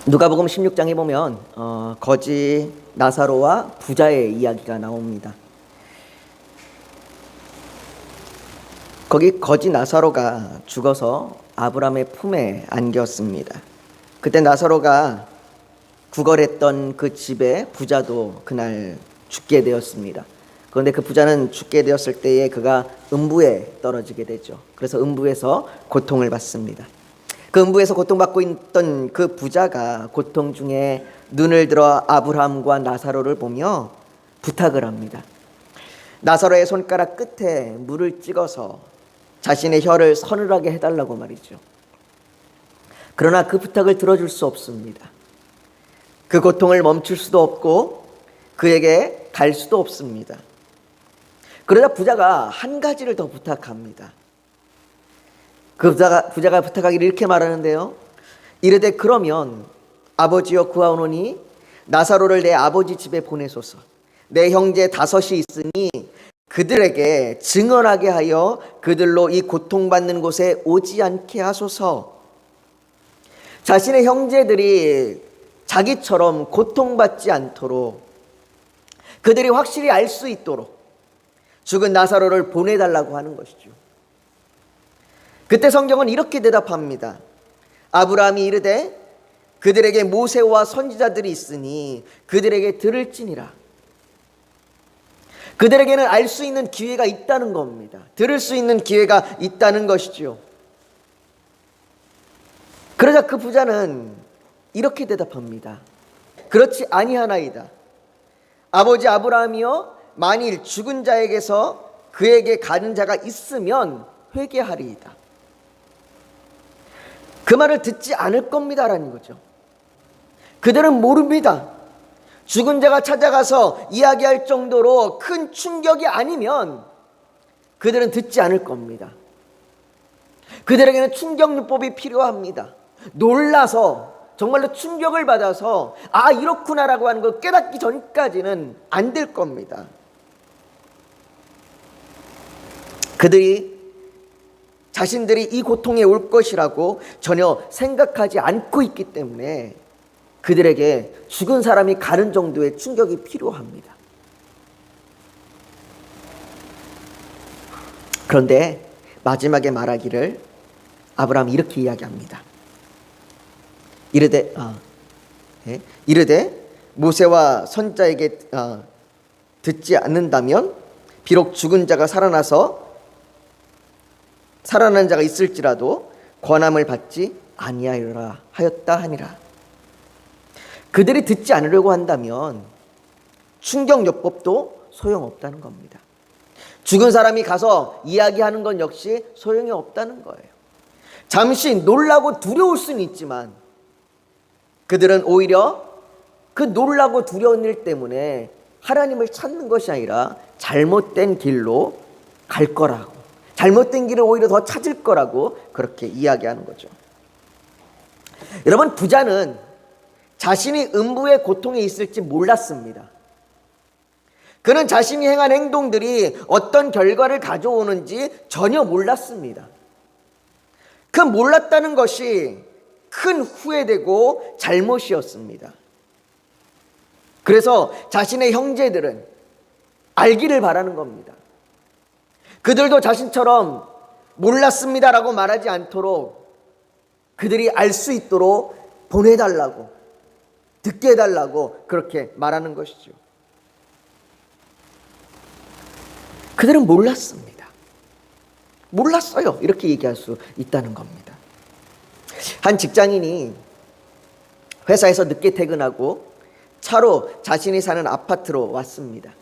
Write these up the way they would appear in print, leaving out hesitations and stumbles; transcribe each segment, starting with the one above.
누가복음 16장에 보면 거지 나사로와 부자의 이야기가 나옵니다. 거기 거지 나사로가 죽어서 아브라함의 품에 안겼습니다. 그때 나사로가 구걸했던 그 집의 부자도 그날 죽게 되었습니다. 그런데 그 부자는 죽게 되었을 때에 그가 음부에 떨어지게 되죠. 그래서 음부에서 고통을 받습니다. 그 음부에서 고통받고 있던 그 부자가 고통 중에 눈을 들어 아브라함과 나사로를 보며 부탁을 합니다. 나사로의 손가락 끝에 물을 찍어서 자신의 혀를 서늘하게 해달라고 말이죠. 그러나 그 부탁을 들어줄 수 없습니다. 그 고통을 멈출 수도 없고 그에게 갈 수도 없습니다. 그러자 부자가 한 가지를 더 부탁합니다. 그 부자가 부탁하기를 이렇게 말하는데요. 이르되 그러면 아버지여 구하오노니 나사로를 내 아버지 집에 보내소서. 내 형제 5이 있으니 그들에게 증언하게 하여 그들로 이 고통받는 곳에 오지 않게 하소서. 자신의 형제들이 자기처럼 고통받지 않도록 그들이 확실히 알 수 있도록 죽은 나사로를 보내달라고 하는 것이죠. 그때 성경은 이렇게 대답합니다. 아브라함이 이르되 그들에게 모세와 선지자들이 있으니 그들에게 들을지니라. 그들에게는 알 수 있는 기회가 있다는 겁니다. 들을 수 있는 기회가 있다는 것이죠. 그러자 그 부자는 이렇게 대답합니다. 그렇지 아니하나이다. 아버지 아브라함이여 만일 죽은 자에게서 그에게 가는 자가 있으면 회개하리이다. 그 말을 듣지 않을 겁니다라는 거죠. 그들은 모릅니다. 죽은 자가 찾아가서 이야기할 정도로 큰 충격이 아니면 그들은 듣지 않을 겁니다. 그들에게는 충격요법이 필요합니다. 놀라서 정말로 충격을 받아서 이렇구나라고 하는 걸 깨닫기 전까지는 안 될 겁니다. 그들이 자신들이 이 고통에 올 것이라고 전혀 생각하지 않고 있기 때문에 그들에게 죽은 사람이 가는 정도의 충격이 필요합니다. 그런데 마지막에 말하기를 아브라함이 이렇게 이야기합니다. 이르되 모세와 선지자에게 듣지 않는다면 비록 죽은 자가 살아난 자가 있을지라도 권함을 받지 아니하리라 하였다 하니라. 그들이 듣지 않으려고 한다면 충격요법도 소용없다는 겁니다. 죽은 사람이 가서 이야기하는 건 역시 소용이 없다는 거예요. 잠시 놀라고 두려울 수는 있지만 그들은 오히려 그 놀라고 두려운 일 때문에 하나님을 찾는 것이 아니라 잘못된 길로 갈 거라고, 잘못된 길을 오히려 더 찾을 거라고 그렇게 이야기하는 거죠. 여러분, 부자는 자신이 음부의 고통에 있을지 몰랐습니다. 그는 자신이 행한 행동들이 어떤 결과를 가져오는지 전혀 몰랐습니다. 그 몰랐다는 것이 큰 후회되고 잘못이었습니다. 그래서 자신의 형제들은 알기를 바라는 겁니다. 그들도 자신처럼 몰랐습니다라고 말하지 않도록 그들이 알 수 있도록 보내달라고, 듣게 해달라고 그렇게 말하는 것이죠. 그들은 몰랐습니다. 몰랐어요. 이렇게 얘기할 수 있다는 겁니다. 한 직장인이 회사에서 늦게 퇴근하고 차로 자신이 사는 아파트로 왔습니다.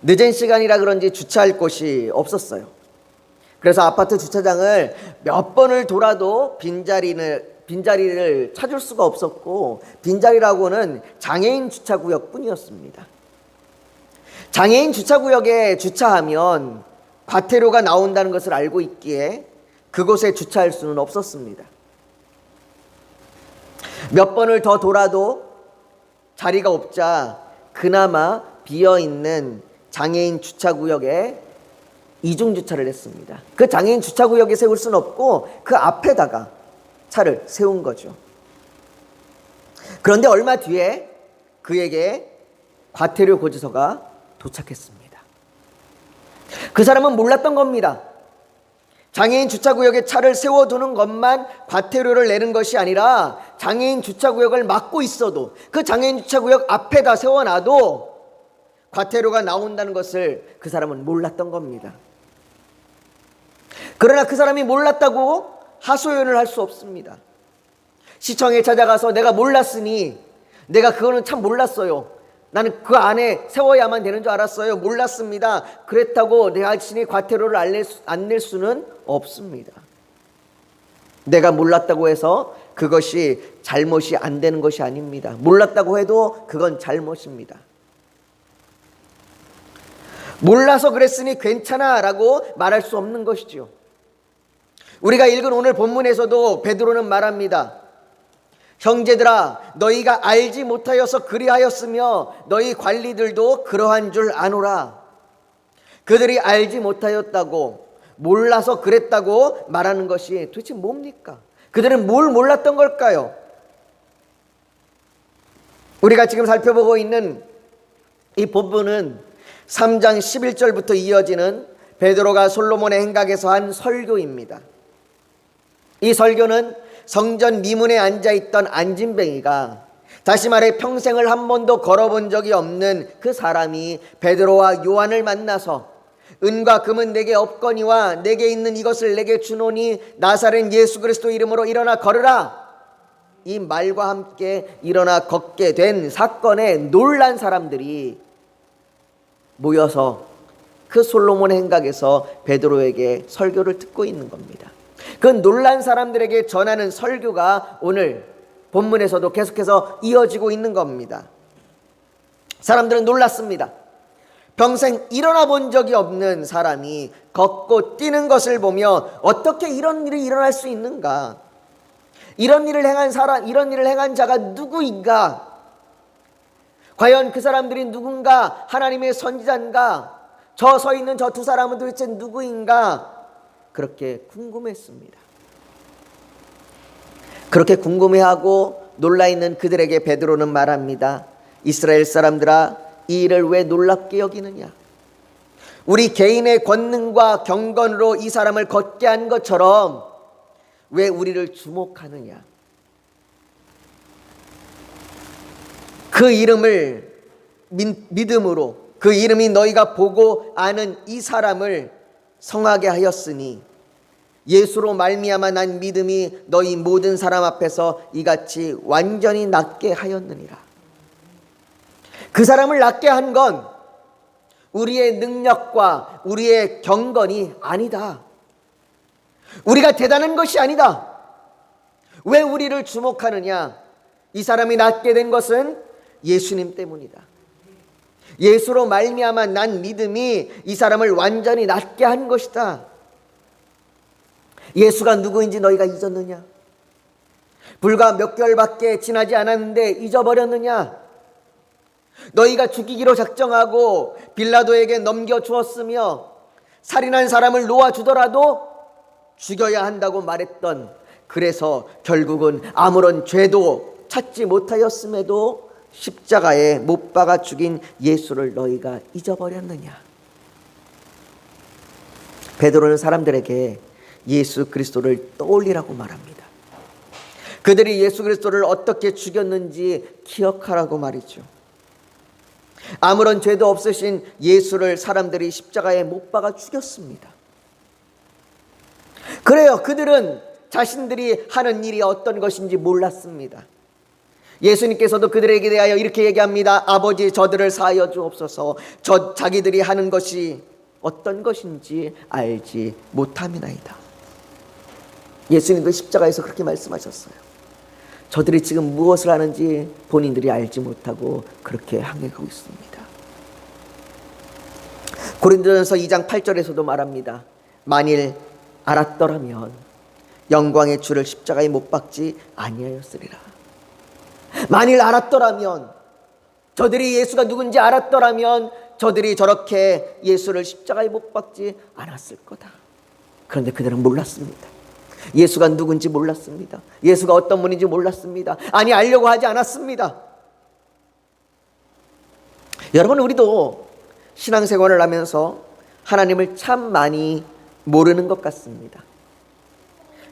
늦은 시간이라 그런지 주차할 곳이 없었어요. 그래서 아파트 주차장을 몇 번을 돌아도 빈자리를 찾을 수가 없었고, 빈자리라고는 장애인 주차구역 뿐이었습니다. 장애인 주차구역에 주차하면 과태료가 나온다는 것을 알고 있기에 그곳에 주차할 수는 없었습니다. 몇 번을 더 돌아도 자리가 없자 그나마 비어있는 장애인 주차구역에 이중주차를 했습니다. 그 장애인 주차구역에 세울 수는 없고 그 앞에다가 차를 세운 거죠. 그런데 얼마 뒤에 그에게 과태료 고지서가 도착했습니다. 그 사람은 몰랐던 겁니다. 장애인 주차구역에 차를 세워두는 것만 과태료를 내는 것이 아니라 장애인 주차구역을 막고 있어도, 그 장애인 주차구역 앞에다 세워놔도 과태료가 나온다는 것을 그 사람은 몰랐던 겁니다. 그러나 그 사람이 몰랐다고 하소연을 할 수 없습니다. 시청에 찾아가서 내가 몰랐으니, 내가 그거는 참 몰랐어요, 나는 그 안에 세워야만 되는 줄 알았어요, 몰랐습니다, 그랬다고 내 자신이 과태료를 안 낼 수는 없습니다. 내가 몰랐다고 해서 그것이 잘못이 안 되는 것이 아닙니다. 몰랐다고 해도 그건 잘못입니다. 몰라서 그랬으니 괜찮아 라고 말할 수 없는 것이죠. 우리가 읽은 오늘 본문에서도 베드로는 말합니다. 형제들아, 너희가 알지 못하여서 그리하였으며 너희 관리들도 그러한 줄 아노라. 그들이 알지 못하였다고, 몰라서 그랬다고 말하는 것이 도대체 뭡니까? 그들은 뭘 몰랐던 걸까요? 우리가 지금 살펴보고 있는 이 본문은 3장 11절부터 이어지는 베드로가 솔로몬의 행각에서 한 설교입니다. 이 설교는 성전 미문에 앉아있던 안진뱅이가, 다시 말해 평생을 한 번도 걸어본 적이 없는 그 사람이 베드로와 요한을 만나서 은과 금은 내게 없거니와 내게 있는 이것을 내게 주노니 나사렛 예수 그리스도 이름으로 일어나 걸으라, 이 말과 함께 일어나 걷게 된 사건에 놀란 사람들이 모여서 그 솔로몬 행각에서 베드로에게 설교를 듣고 있는 겁니다. 그 놀란 사람들에게 전하는 설교가 오늘 본문에서도 계속해서 이어지고 있는 겁니다. 사람들은 놀랐습니다. 평생 일어나 본 적이 없는 사람이 걷고 뛰는 것을 보며 어떻게 이런 일이 일어날 수 있는가? 이런 일을 행한 사람, 이런 일을 행한 자가 누구인가? 과연 그 사람들이 누군가? 하나님의 선지자인가? 저 서 있는 저 두 사람은 도대체 누구인가? 그렇게 궁금했습니다. 그렇게 궁금해하고 놀라있는 그들에게 베드로는 말합니다. 이스라엘 사람들아, 이 일을 왜 놀랍게 여기느냐? 우리 개인의 권능과 경건으로 이 사람을 걷게 한 것처럼 왜 우리를 주목하느냐? 그 이름을 믿음으로, 그 이름이 너희가 보고 아는 이 사람을 성하게 하였으니 예수로 말미암아 난 믿음이 너희 모든 사람 앞에서 이같이 완전히 낫게 하였느니라. 그 사람을 낫게 한 건 우리의 능력과 우리의 경건이 아니다. 우리가 대단한 것이 아니다. 왜 우리를 주목하느냐? 이 사람이 낫게 된 것은 예수님 때문이다. 예수로 말미암아 난 믿음이 이 사람을 완전히 낫게 한 것이다. 예수가 누구인지 너희가 잊었느냐? 불과 몇 개월밖에 지나지 않았는데 잊어버렸느냐? 너희가 죽이기로 작정하고 빌라도에게 넘겨주었으며 살인한 사람을 놓아주더라도 죽여야 한다고 말했던, 그래서 결국은 아무런 죄도 찾지 못하였음에도 십자가에 못 박아 죽인 예수를 너희가 잊어버렸느냐? 베드로는 사람들에게 예수 그리스도를 떠올리라고 말합니다. 그들이 예수 그리스도를 어떻게 죽였는지 기억하라고 말이죠. 아무런 죄도 없으신 예수를 사람들이 십자가에 못 박아 죽였습니다. 그래요, 그들은 자신들이 하는 일이 어떤 것인지 몰랐습니다. 예수님께서도 그들에게 대하여 이렇게 얘기합니다. 아버지, 저들을 사하여 주옵소서. 자기들이 하는 것이 어떤 것인지 알지 못함이나이다. 예수님도 십자가에서 그렇게 말씀하셨어요. 저들이 지금 무엇을 하는지 본인들이 알지 못하고 그렇게 항해하고 있습니다. 고린도전서 2장 8절에서도 말합니다. 만일 알았더라면 영광의 주를 십자가에 못 박지 아니하였으리라. 만일 알았더라면, 저들이 예수가 누군지 알았더라면 저들이 저렇게 예수를 십자가에 못 박지 않았을 거다. 그런데 그들은 몰랐습니다. 예수가 누군지 몰랐습니다. 예수가 어떤 분인지 몰랐습니다. 아니, 알려고 하지 않았습니다. 여러분, 우리도 신앙생활을 하면서 하나님을 참 많이 모르는 것 같습니다.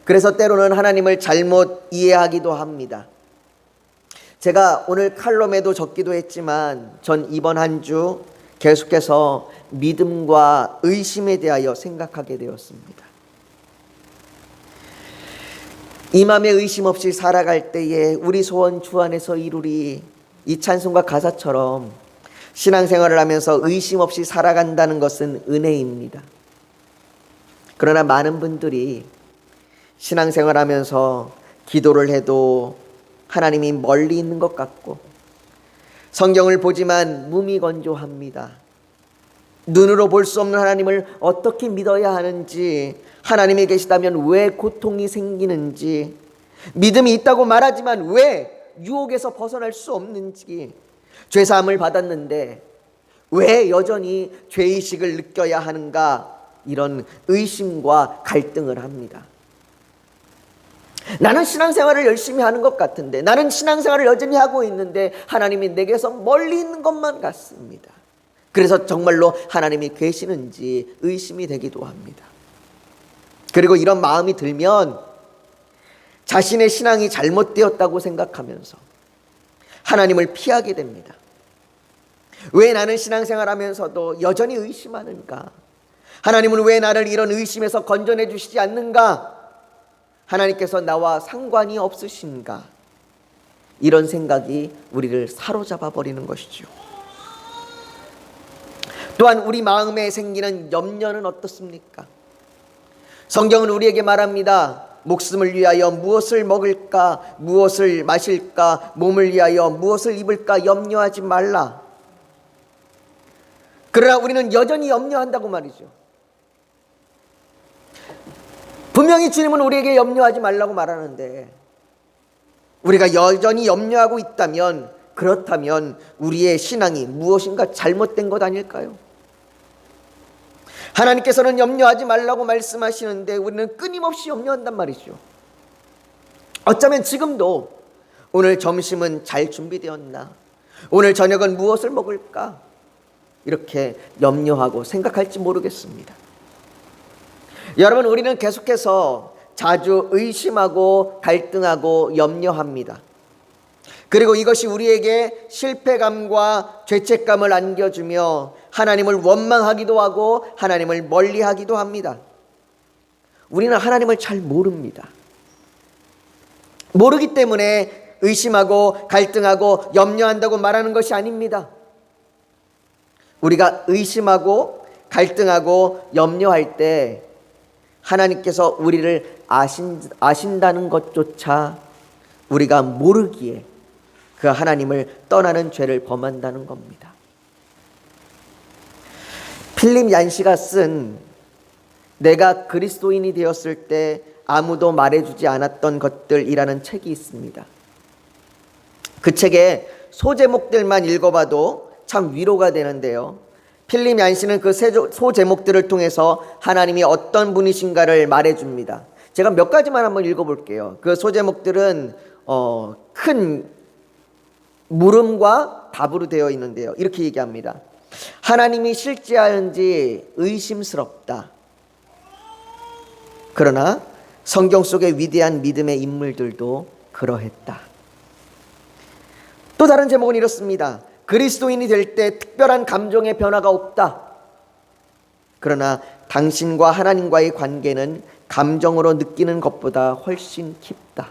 그래서 때로는 하나님을 잘못 이해하기도 합니다. 제가 오늘 칼럼에도 적기도 했지만 전 이번 한 주 계속해서 믿음과 의심에 대하여 생각하게 되었습니다. 이 맘에 의심 없이 살아갈 때에 우리 소원 주 안에서 이루리, 이 찬송가 가사처럼 신앙생활을 하면서 의심 없이 살아간다는 것은 은혜입니다. 그러나 많은 분들이 신앙생활하면서 기도를 해도 하나님이 멀리 있는 것 같고, 성경을 보지만 무미건조합니다. 눈으로 볼 수 없는 하나님을 어떻게 믿어야 하는지, 하나님이 계시다면 왜 고통이 생기는지, 믿음이 있다고 말하지만 왜 유혹에서 벗어날 수 없는지, 죄사함을 받았는데 왜 여전히 죄의식을 느껴야 하는가, 이런 의심과 갈등을 합니다. 나는 신앙생활을 열심히 하는 것 같은데, 나는 신앙생활을 여전히 하고 있는데 하나님이 내게서 멀리 있는 것만 같습니다. 그래서 정말로 하나님이 계시는지 의심이 되기도 합니다. 그리고 이런 마음이 들면 자신의 신앙이 잘못되었다고 생각하면서 하나님을 피하게 됩니다. 왜 나는 신앙생활하면서도 여전히 의심하는가? 하나님은 왜 나를 이런 의심에서 건져내 주시지 않는가? 하나님께서 나와 상관이 없으신가? 이런 생각이 우리를 사로잡아 버리는 것이죠. 또한 우리 마음에 생기는 염려는 어떻습니까? 성경은 우리에게 말합니다. 목숨을 위하여 무엇을 먹을까, 무엇을 마실까, 몸을 위하여 무엇을 입을까 염려하지 말라. 그러나 우리는 여전히 염려한다고 말이죠. 분명히 주님은 우리에게 염려하지 말라고 말하는데, 우리가 여전히 염려하고 있다면, 그렇다면 우리의 신앙이 무엇인가 잘못된 것 아닐까요? 하나님께서는 염려하지 말라고 말씀하시는데 우리는 끊임없이 염려한단 말이죠. 어쩌면 지금도 오늘 점심은 잘 준비되었나? 오늘 저녁은 무엇을 먹을까? 이렇게 염려하고 생각할지 모르겠습니다. 여러분, 우리는 계속해서 자주 의심하고 갈등하고 염려합니다. 그리고 이것이 우리에게 실패감과 죄책감을 안겨주며 하나님을 원망하기도 하고 하나님을 멀리하기도 합니다. 우리는 하나님을 잘 모릅니다. 모르기 때문에 의심하고 갈등하고 염려한다고 말하는 것이 아닙니다. 우리가 의심하고 갈등하고 염려할 때 하나님께서 우리를 아신다는 것조차 우리가 모르기에 그 하나님을 떠나는 죄를 범한다는 겁니다. 필립 얀시가 쓴 내가 그리스도인이 되었을 때 아무도 말해주지 않았던 것들이라는 책이 있습니다. 그 책의 소제목들만 읽어봐도 참 위로가 되는데요. 필립 얀시는 그 소제목들을 통해서 하나님이 어떤 분이신가를 말해줍니다. 제가 몇 가지만 한번 읽어볼게요. 그 소제목들은 큰 물음과 답으로 되어 있는데요. 이렇게 얘기합니다. 하나님이 실제하는지 의심스럽다. 그러나 성경 속의 위대한 믿음의 인물들도 그러했다. 또 다른 제목은 이렇습니다. 그리스도인이 될 때 특별한 감정의 변화가 없다. 그러나 당신과 하나님과의 관계는 감정으로 느끼는 것보다 훨씬 깊다.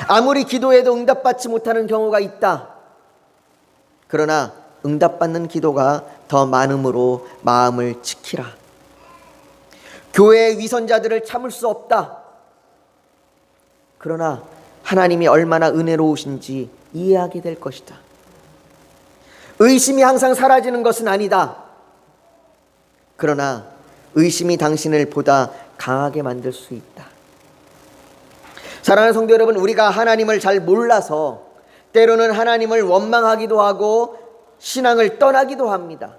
아무리 기도해도 응답받지 못하는 경우가 있다. 그러나 응답받는 기도가 더 많음으로 마음을 지키라. 교회의 위선자들을 참을 수 없다. 그러나 하나님이 얼마나 은혜로우신지 이해하게 될 것이다. 의심이 항상 사라지는 것은 아니다. 그러나 의심이 당신을 보다 강하게 만들 수 있다. 사랑하는 성도 여러분, 우리가 하나님을 잘 몰라서 때로는 하나님을 원망하기도 하고 신앙을 떠나기도 합니다.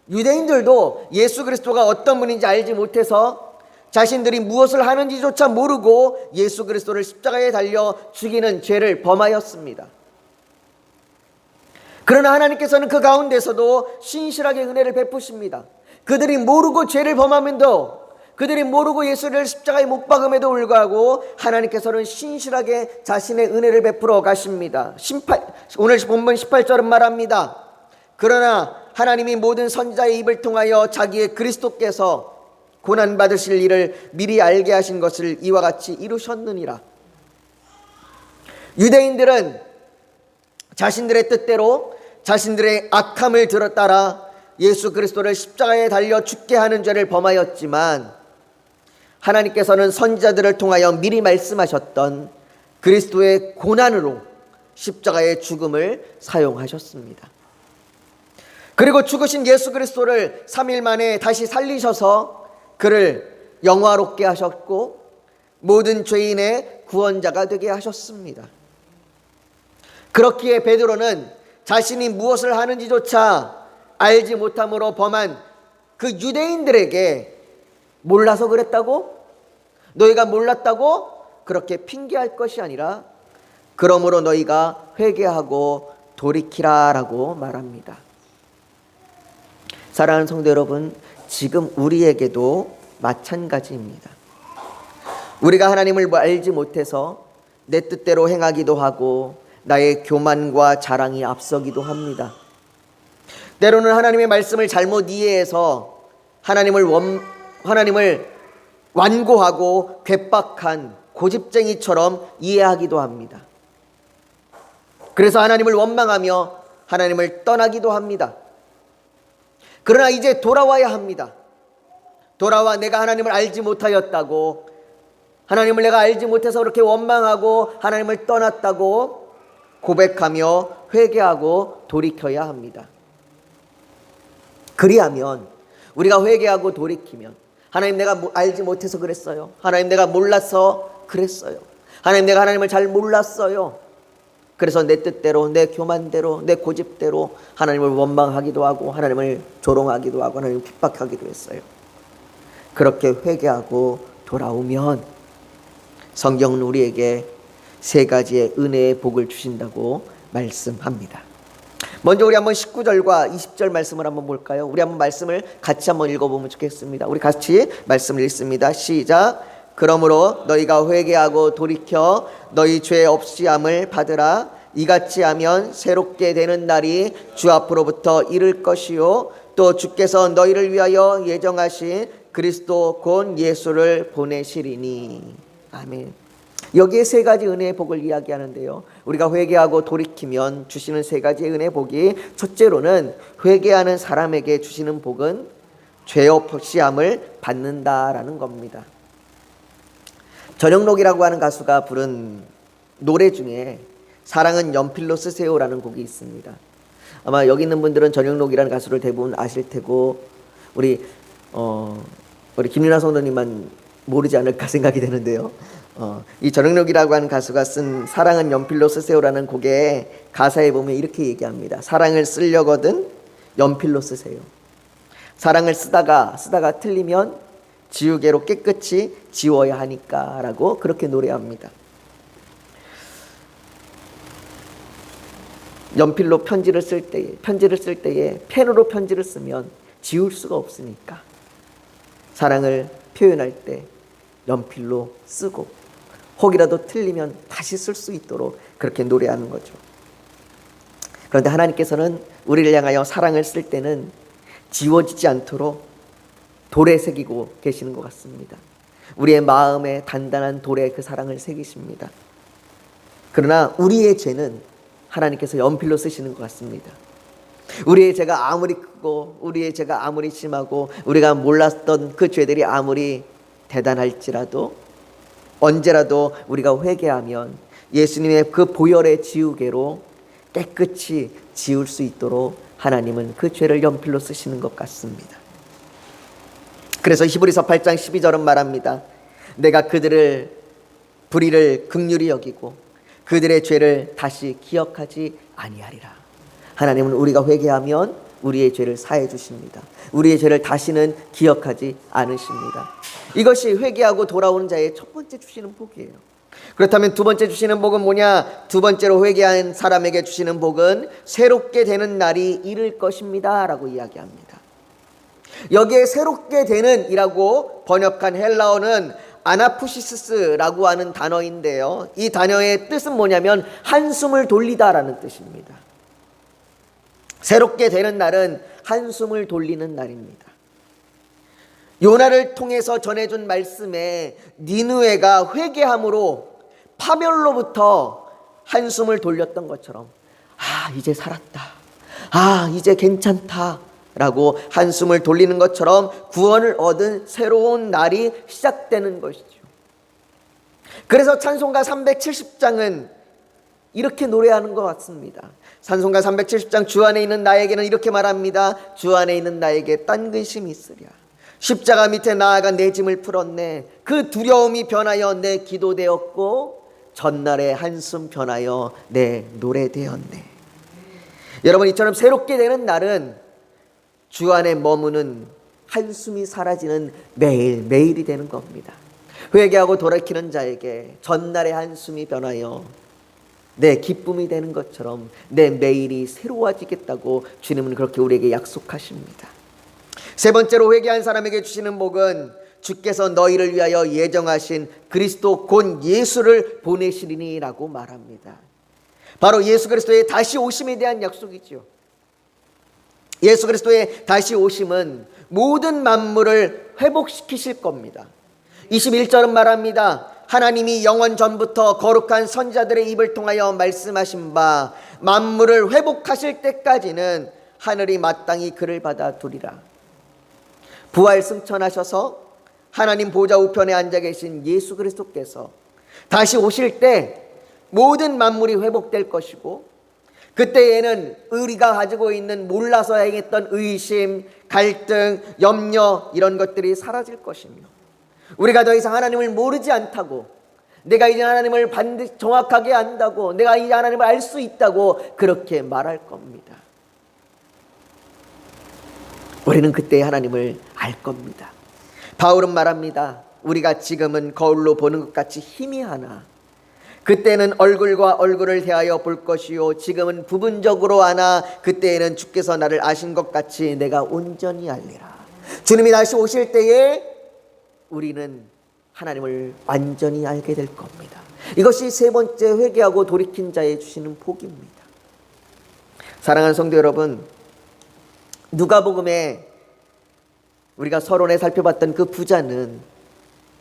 유대인들도 예수 그리스도가 어떤 분인지 알지 못해서 자신들이 무엇을 하는지조차 모르고 예수 그리스도를 십자가에 달려 죽이는 죄를 범하였습니다. 그러나 하나님께서는 그 가운데서도 신실하게 은혜를 베푸십니다. 그들이 모르고 죄를 범하면도, 그들이 모르고 예수를 십자가에 못 박음에도 불구하고 하나님께서는 신실하게 자신의 은혜를 베풀어 가십니다. 오늘 본문 18절은 말합니다. 그러나 하나님이 모든 선지자의 입을 통하여 자기의 그리스도께서 고난받으실 일을 미리 알게 하신 것을 이와 같이 이루셨느니라. 유대인들은 자신들의 뜻대로 자신들의 악함을 따라 예수 그리스도를 십자가에 달려 죽게 하는 죄를 범하였지만, 하나님께서는 선지자들을 통하여 미리 말씀하셨던 그리스도의 고난으로 십자가의 죽음을 사용하셨습니다. 그리고 죽으신 예수 그리스도를 3일 만에 다시 살리셔서 그를 영화롭게 하셨고 모든 죄인의 구원자가 되게 하셨습니다. 그렇기에 베드로는 자신이 무엇을 하는지조차 알지 못함으로 범한 그 유대인들에게 몰라서 그랬다고? 너희가 몰랐다고? 그렇게 핑계할 것이 아니라 그러므로 너희가 회개하고 돌이키라 라고 말합니다. 사랑하는 성도 여러분, 지금 우리에게도 마찬가지입니다. 우리가 하나님을 알지 못해서 내 뜻대로 행하기도 하고 나의 교만과 자랑이 앞서기도 합니다. 때로는 하나님의 말씀을 잘못 이해해서 하나님을 완고하고 괴팍한 고집쟁이처럼 이해하기도 합니다. 그래서 하나님을 원망하며 하나님을 떠나기도 합니다. 그러나 이제 돌아와야 합니다. 돌아와 내가 하나님을 알지 못하였다고, 하나님을 내가 알지 못해서 그렇게 원망하고 하나님을 떠났다고 고백하며 회개하고 돌이켜야 합니다. 그리하면, 우리가 회개하고 돌이키면, 하나님 내가 알지 못해서 그랬어요. 하나님 내가 몰라서 그랬어요. 하나님 내가 하나님을 잘 몰랐어요. 그래서 내 뜻대로, 내 교만대로, 내 고집대로 하나님을 원망하기도 하고 하나님을 조롱하기도 하고 하나님을 핍박하기도 했어요. 그렇게 회개하고 돌아오면 성경은 우리에게 세 가지의 은혜의 복을 주신다고 말씀합니다. 먼저 우리 한번 19절과 20절 말씀을 한번 볼까요? 우리 한번 말씀을 같이 한번 읽어보면 좋겠습니다. 우리 같이 말씀을 읽습니다. 시작. 그러므로 너희가 회개하고 돌이켜 너희 죄 없이함을 받으라. 이같이 하면 새롭게 되는 날이 주 앞으로부터 이를 것이요 또 주께서 너희를 위하여 예정하신 그리스도 곧 예수를 보내시리니. 아멘. 여기에 세 가지 은혜의 복을 이야기하는데요, 우리가 회개하고 돌이키면 주시는 세 가지의 은혜의 복이, 첫째로는 회개하는 사람에게 주시는 복은 죄 없이함을 받는다라는 겁니다. 전영록이라고 하는 가수가 부른 노래 중에 사랑은 연필로 쓰세요라는 곡이 있습니다. 아마 여기 있는 분들은 전영록이라는 가수를 대부분 아실 테고 우리 김윤아 성도님만 모르지 않을까 생각이 되는데요. 이 전영록이라고 하는 가수가 쓴 사랑은 연필로 쓰세요라는 곡의 가사에 보면 이렇게 얘기합니다. 사랑을 쓰려거든 연필로 쓰세요. 사랑을 쓰다가 틀리면 지우개로 깨끗이 지워야 하니까 라고 그렇게 노래합니다. 연필로 편지를 쓸 때에 펜으로 편지를 쓰면 지울 수가 없으니까 사랑을 표현할 때 연필로 쓰고 혹이라도 틀리면 다시 쓸 수 있도록 그렇게 노래하는 거죠. 그런데 하나님께서는 우리를 향하여 사랑을 쓸 때는 지워지지 않도록 돌에 새기고 계시는 것 같습니다. 우리의 마음에 단단한 돌에 그 사랑을 새기십니다. 그러나 우리의 죄는 하나님께서 연필로 쓰시는 것 같습니다. 우리의 죄가 아무리 크고 우리의 죄가 아무리 심하고 우리가 몰랐던 그 죄들이 아무리 대단할지라도 언제라도 우리가 회개하면 예수님의 그 보혈의 지우개로 깨끗이 지울 수 있도록 하나님은 그 죄를 연필로 쓰시는 것 같습니다. 그래서 히브리서 8장 12절은 말합니다. 내가 그들의 불의를 긍휼히 여기고 그들의 죄를 다시 기억하지 아니하리라. 하나님은 우리가 회개하면 우리의 죄를 사해 주십니다. 우리의 죄를 다시는 기억하지 않으십니다. 이것이 회개하고 돌아오는 자의 첫 번째 주시는 복이에요. 그렇다면 두 번째 주시는 복은 뭐냐? 두 번째로 회개한 사람에게 주시는 복은 새롭게 되는 날이 이를 것입니다 라고 이야기합니다. 여기에 새롭게 되는 이라고 번역한 헬라어는 아나푸시스라고 하는 단어인데요, 이 단어의 뜻은 뭐냐면 한숨을 돌리다라는 뜻입니다. 새롭게 되는 날은 한숨을 돌리는 날입니다. 요나를 통해서 전해준 말씀에 니느웨가 회개함으로 파멸로부터 한숨을 돌렸던 것처럼, 이제 살았다, 이제 괜찮다 라고 한숨을 돌리는 것처럼 구원을 얻은 새로운 날이 시작되는 것이죠. 그래서 찬송가 370장은 이렇게 노래하는 것 같습니다. 찬송가 370장 주 안에 있는 나에게는 이렇게 말합니다. 주 안에 있는 나에게 딴 근심이 있으랴. 십자가 밑에 나아가 내 짐을 풀었네. 그 두려움이 변하여 내 기도 되었고 전날의 한숨 변하여 내 노래 되었네. 여러분, 이처럼 새롭게 되는 날은 주 안에 머무는 한숨이 사라지는 매일매일이 되는 겁니다. 회개하고 돌이키는 자에게 전날의 한숨이 변하여 내 기쁨이 되는 것처럼 내 매일이 새로워지겠다고 주님은 그렇게 우리에게 약속하십니다. 세 번째로 회개한 사람에게 주시는 복은 주께서 너희를 위하여 예정하신 그리스도 곧 예수를 보내시리니 라고 말합니다. 바로 예수 그리스도의 다시 오심에 대한 약속이죠. 예수 그리스도의 다시 오심은 모든 만물을 회복시키실 겁니다. 21절은 말합니다. 하나님이 영원 전부터 거룩한 선지자들의 입을 통하여 말씀하신 바 만물을 회복하실 때까지는 하늘이 마땅히 그를 받아두리라. 부활 승천하셔서 하나님 보좌 우편에 앉아 계신 예수 그리스도께서 다시 오실 때 모든 만물이 회복될 것이고, 그때에는 우리가 가지고 있는 몰라서 행했던 의심, 갈등, 염려 이런 것들이 사라질 것이며, 우리가 더 이상 하나님을 모르지 않다고, 내가 이제 하나님을 반드시 정확하게 안다고, 내가 이제 하나님을 알 수 있다고 그렇게 말할 겁니다. 우리는 그때 하나님을 알 겁니다. 바울은 말합니다. 우리가 지금은 거울로 보는 것 같이 희미하나 그때는 얼굴과 얼굴을 대하여 볼 것이요 지금은 부분적으로 아나 그때에는 주께서 나를 아신 것 같이 내가 온전히 알리라. 주님이 다시 오실 때에 우리는 하나님을 완전히 알게 될 겁니다. 이것이 세 번째 회개하고 돌이킨 자에 주시는 복입니다. 사랑하는 성도 여러분, 누가복음에 우리가 서론에 살펴봤던 그 부자는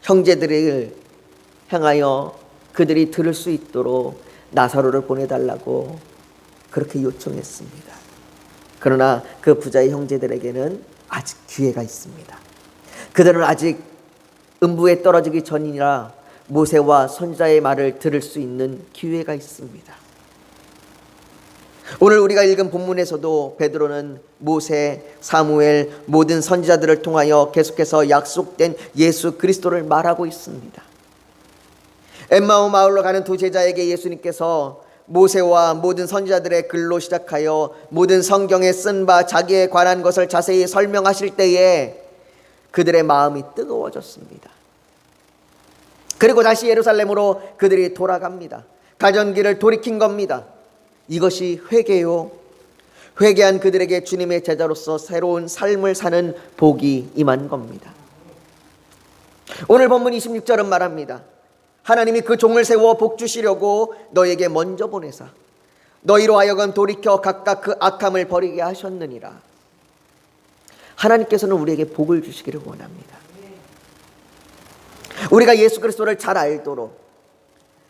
형제들을 향하여 그들이 들을 수 있도록 나사로를 보내달라고 그렇게 요청했습니다. 그러나 그 부자의 형제들에게는 아직 기회가 있습니다. 그들은 아직 음부에 떨어지기 전이라 모세와 선지자의 말을 들을 수 있는 기회가 있습니다. 오늘 우리가 읽은 본문에서도 베드로는 모세, 사무엘, 모든 선지자들을 통하여 계속해서 약속된 예수 그리스도를 말하고 있습니다. 엠마오 마을로 가는 두 제자에게 예수님께서 모세와 모든 선지자들의 글로 시작하여 모든 성경에 쓴 바 자기에 관한 것을 자세히 설명하실 때에 그들의 마음이 뜨거워졌습니다. 그리고 다시 예루살렘으로 그들이 돌아갑니다. 가던 길을 돌이킨 겁니다. 이것이 회개요. 회개한 그들에게 주님의 제자로서 새로운 삶을 사는 복이 임한 겁니다. 오늘 본문 26절은 말합니다. 하나님이 그 종을 세워 복 주시려고 너에게 먼저 보내사 너희로 하여금 돌이켜 각각 그 악함을 버리게 하셨느니라. 하나님께서는 우리에게 복을 주시기를 원합니다. 우리가 예수 그리스도를 잘 알도록,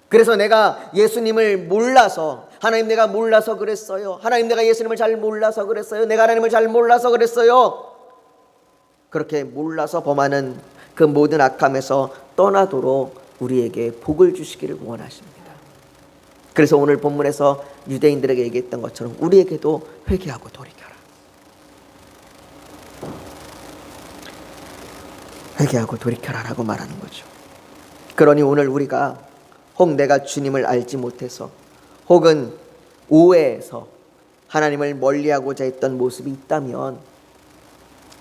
그래서 내가 예수님을 몰라서, 하나님 내가 몰라서 그랬어요, 하나님 내가 예수님을 잘 몰라서 그랬어요, 내가 하나님을 잘 몰라서 그랬어요, 그렇게 몰라서 범하는 그 모든 악함에서 떠나도록 우리에게 복을 주시기를 원하십니다. 그래서 오늘 본문에서 유대인들에게 얘기했던 것처럼 우리에게도 회개하고 돌이켜라. 회개하고 돌이켜라 라고 말하는 거죠. 그러니 오늘 우리가 혹 내가 주님을 알지 못해서 혹은 오해해서 하나님을 멀리하고자 했던 모습이 있다면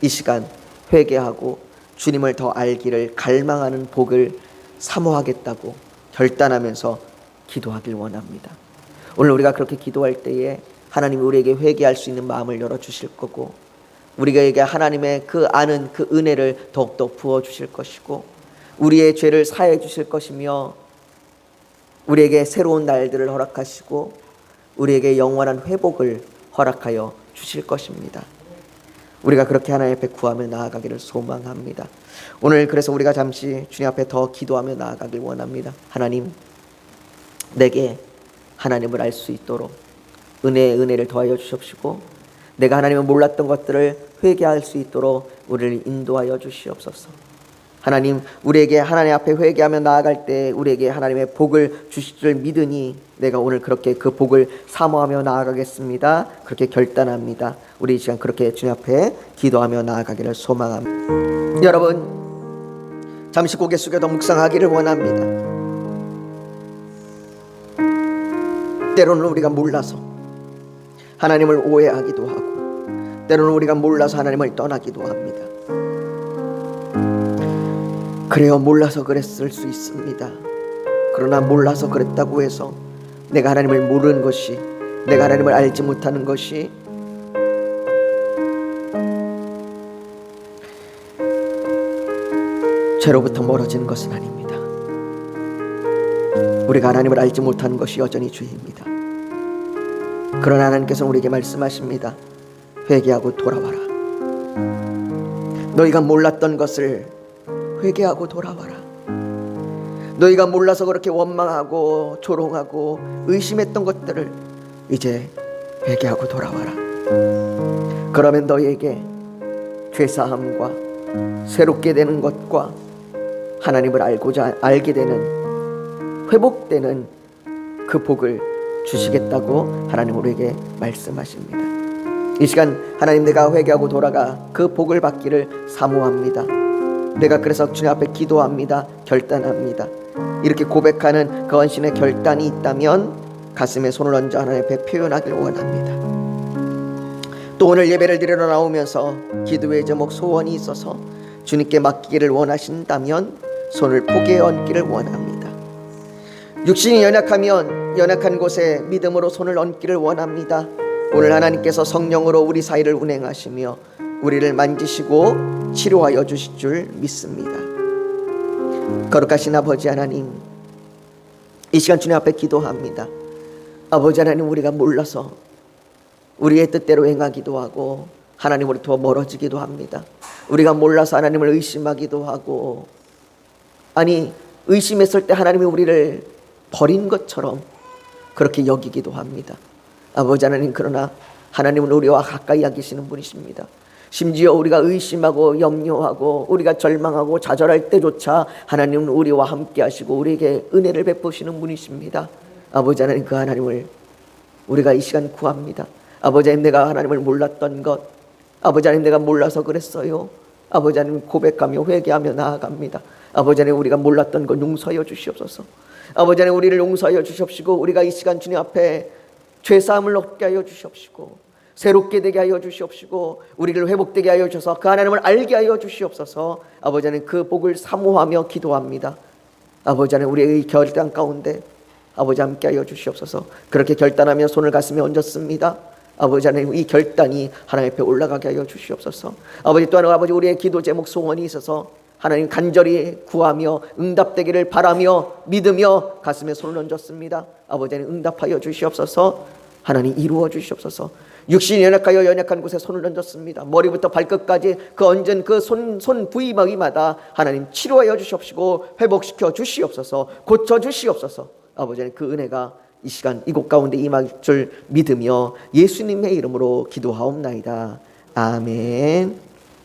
이 시간 회개하고 주님을 더 알기를 갈망하는 복을 사모하겠다고 결단하면서 기도하길 원합니다. 오늘 우리가 그렇게 기도할 때에 하나님이 우리에게 회개할 수 있는 마음을 열어주실 거고, 우리에게 하나님의 그 아는 그 은혜를 더욱더 부어주실 것이고, 우리의 죄를 사해 주실 것이며, 우리에게 새로운 날들을 허락하시고 우리에게 영원한 회복을 허락하여 주실 것입니다. 우리가 그렇게 하나님 앞에 구하며 나아가기를 소망합니다. 오늘 그래서 우리가 잠시 주님 앞에 더 기도하며 나아가길 원합니다. 하나님, 내게 하나님을 알 수 있도록 은혜를 더하여 주십시고, 내가 하나님을 몰랐던 것들을 회개할 수 있도록 우리를 인도하여 주시옵소서. 하나님, 우리에게 하나님 앞에 회개하며 나아갈 때 우리에게 하나님의 복을 주실 줄 믿으니 내가 오늘 그렇게 그 복을 사모하며 나아가겠습니다. 그렇게 결단합니다. 우리 이 시간 그렇게 주님 앞에 기도하며 나아가기를 소망합니다. 여러분, 잠시 고개 숙여도 묵상하기를 원합니다. 때로는 우리가 몰라서 하나님을 오해하기도 하고, 때로는 우리가 몰라서 하나님을 떠나기도 합니다. 그래요, 몰라서 그랬을 수 있습니다. 그러나 몰라서 그랬다고 해서 내가 하나님을 모르는 것이, 내가 하나님을 알지 못하는 것이 죄로부터 멀어지는 것은 아닙니다. 우리가 하나님을 알지 못하는 것이 여전히 죄입니다. 그러나 하나님께서 우리에게 말씀하십니다. 회개하고 돌아와라. 너희가 몰랐던 것을 회개하고 돌아와라. 너희가 몰라서 그렇게 원망하고 조롱하고 의심했던 것들을 이제 회개하고 돌아와라. 그러면 너희에게 죄사함과 새롭게 되는 것과 하나님을 알게 되는, 회복되는 그 복을 주시겠다고 하나님 우리에게 말씀하십니다. 이 시간 하나님, 내가 회개하고 돌아가 그 복을 받기를 사모합니다. 내가 그래서 주님 앞에 기도합니다. 결단합니다. 이렇게 고백하는 그 헌신의 결단이 있다면 가슴에 손을 얹어 하나님 앞에 표현하길 원합니다. 또 오늘 예배를 드리러 나오면서 기도의 제목, 소원이 있어서 주님께 맡기기를 원하신다면 손을 포개에 얹기를 원합니다. 육신이 연약하면 연약한 곳에 믿음으로 손을 얹기를 원합니다. 오늘 하나님께서 성령으로 우리 사이를 운행하시며 우리를 만지시고 치료하여 주실 줄 믿습니다. 거룩하신 아버지 하나님, 이 시간 주님 앞에 기도합니다. 아버지 하나님, 우리가 몰라서 우리의 뜻대로 행하기도 하고 하나님으로부터 멀어지기도 합니다. 우리가 몰라서 하나님을 의심하기도 하고, 아니 의심했을 때 하나님이 우리를 버린 것처럼 그렇게 여기기도 합니다. 아버지 하나님, 그러나 하나님은 우리와 가까이 계시는 분이십니다. 심지어 우리가 의심하고 염려하고 우리가 절망하고 좌절할 때조차 하나님은 우리와 함께 하시고 우리에게 은혜를 베푸시는 분이십니다. 아버지 하나님, 그 하나님을 우리가 이 시간 구합니다. 아버지 하나님, 내가 하나님을 몰랐던 것, 아버지 하나님, 내가 몰라서 그랬어요. 아버지 하나님, 고백하며 회개하며 나아갑니다. 아버지 하나님, 우리가 몰랐던 것 용서하여 주시옵소서. 아버지 하나님, 우리를 용서하여 주시옵시고 우리가 이 시간 주님 앞에 죄사함을 얻게 하여 주시옵시고 새롭게 되게 하여 주시옵시고 우리를 회복되게 하여 주셔서 그 하나님을 알게 하여 주시옵소서. 아버지 하나님, 그 복을 사모하며 기도합니다. 아버지 하나님, 우리의 결단 가운데 아버지 함께 하여 주시옵소서. 그렇게 결단하며 손을 가슴에 얹었습니다. 아버지 하나님, 이 결단이 하나님 앞에 올라가게 하여 주시옵소서. 아버지, 또한 아버지, 우리의 기도 제목, 소원이 있어서 하나님 간절히 구하며 응답되기를 바라며 믿으며 가슴에 손을 얹었습니다. 아버지 하나님, 응답하여 주시옵소서. 하나님, 이루어 주시옵소서. 육신이 연약하여 연약한 곳에 손을 얹었습니다. 머리부터 발끝까지 그 얹은 그 손 부위마다 하나님 치료하여 주시옵시고 회복시켜 주시옵소서. 고쳐 주시옵소서. 아버지 하나님, 그 은혜가 이 시간 이곳 가운데 임할 줄 믿으며 예수님의 이름으로 기도하옵나이다. 아멘.